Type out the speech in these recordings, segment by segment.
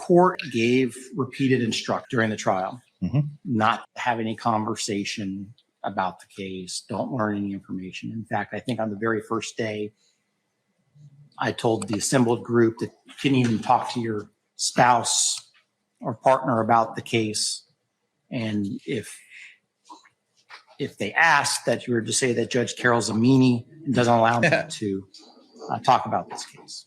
court gave repeated instructions during the trial, not to have any conversation about the case, don't learn any information. In fact, I think on the very first day, I told the assembled group that you couldn't even talk to your spouse or partner about the case. And if they asked, that you were to say that Judge Carroll's a meanie and doesn't allow them to talk about this case.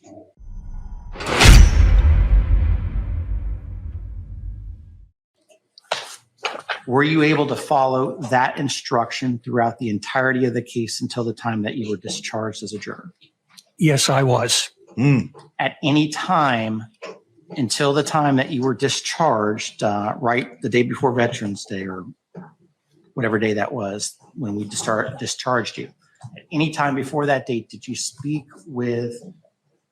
Were you able to follow that instruction throughout the entirety of the case until the time that you were discharged as a juror? Yes, I was. At any time until the time that you were discharged, right the day before Veterans Day or whatever day that was when we discharged you, at any time before that date, did you speak with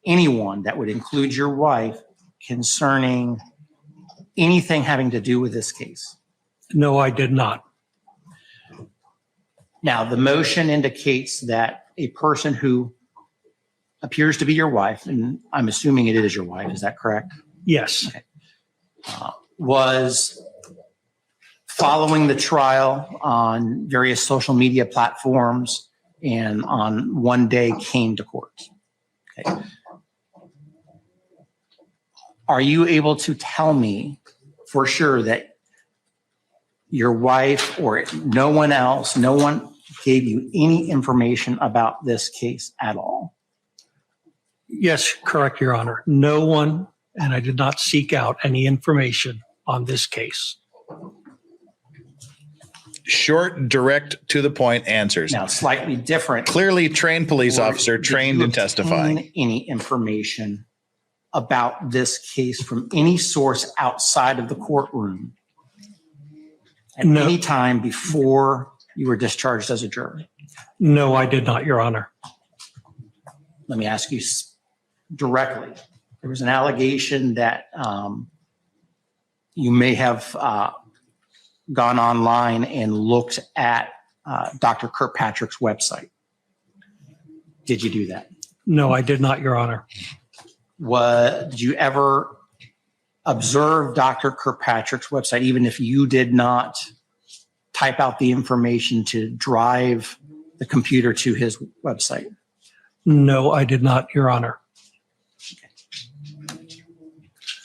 anyone, that would include your wife, concerning anything having to do with this case? No, I did not. Now, the motion indicates that a person who appears to be your wife, and I'm assuming it is your wife, is that correct? Yes. Okay. Was following the trial on various social media platforms and on one day came to court. Okay. Are you able to tell me for sure that your wife or no one else, no one gave you any information about this case at all? Yes, correct, Your Honor. No one, and I did not seek out any information on this case. Short, direct, to the point answers. Now, slightly different. Clearly trained police officer, trained in testifying. Any information about this case from any source outside of the courtroom at any time before you were discharged as a juror? No, I did not, Your Honor. Let me ask you directly. There was an allegation that you may have gone online and looked at Dr. Kirkpatrick's website. Did you do that? No, I did not, Your Honor. Did you ever observe Dr. Kirkpatrick's website, even if you did not type out the information to drive the computer to his website? No, I did not, Your Honor.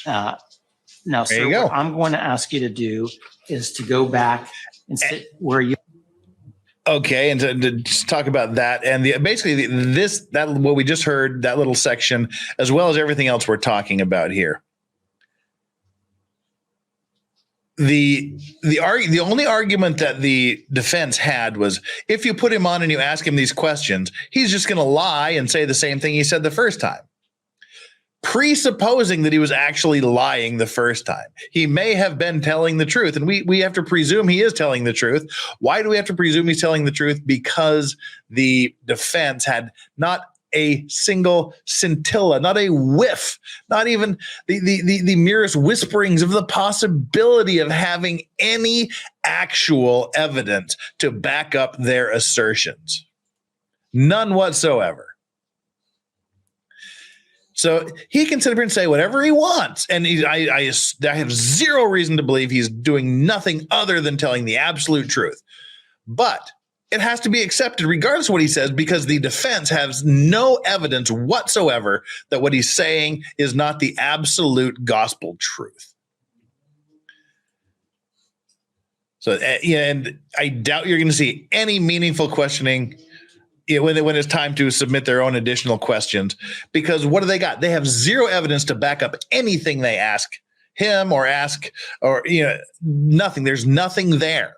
Now, sir, what I'm going to ask you to do is to go back and sit where you. Okay, and to just talk about that and basically what we just heard, that little section, as well as everything else we're talking about here. The only argument that the defense had was if you put him on and you ask him these questions, he's just going to lie and say the same thing he said the first time, presupposing that he was actually lying the first time. He may have been telling the truth, and we have to presume he is telling the truth. Why do we have to presume he's telling the truth? Because the defense had not a single scintilla, not a whiff, not even the merest whisperings of the possibility of having any actual evidence to back up their assertions. None whatsoever. So he can sit up here and say whatever he wants. And I have zero reason to believe he's doing nothing other than telling the absolute truth. But it has to be accepted regardless of what he says, because the defense has no evidence whatsoever that what he's saying is not the absolute gospel truth. So, and I doubt you're going to see any meaningful questioning when it's time to submit their own additional questions, because what do they got? They have zero evidence to back up anything they ask him or nothing. There's nothing there.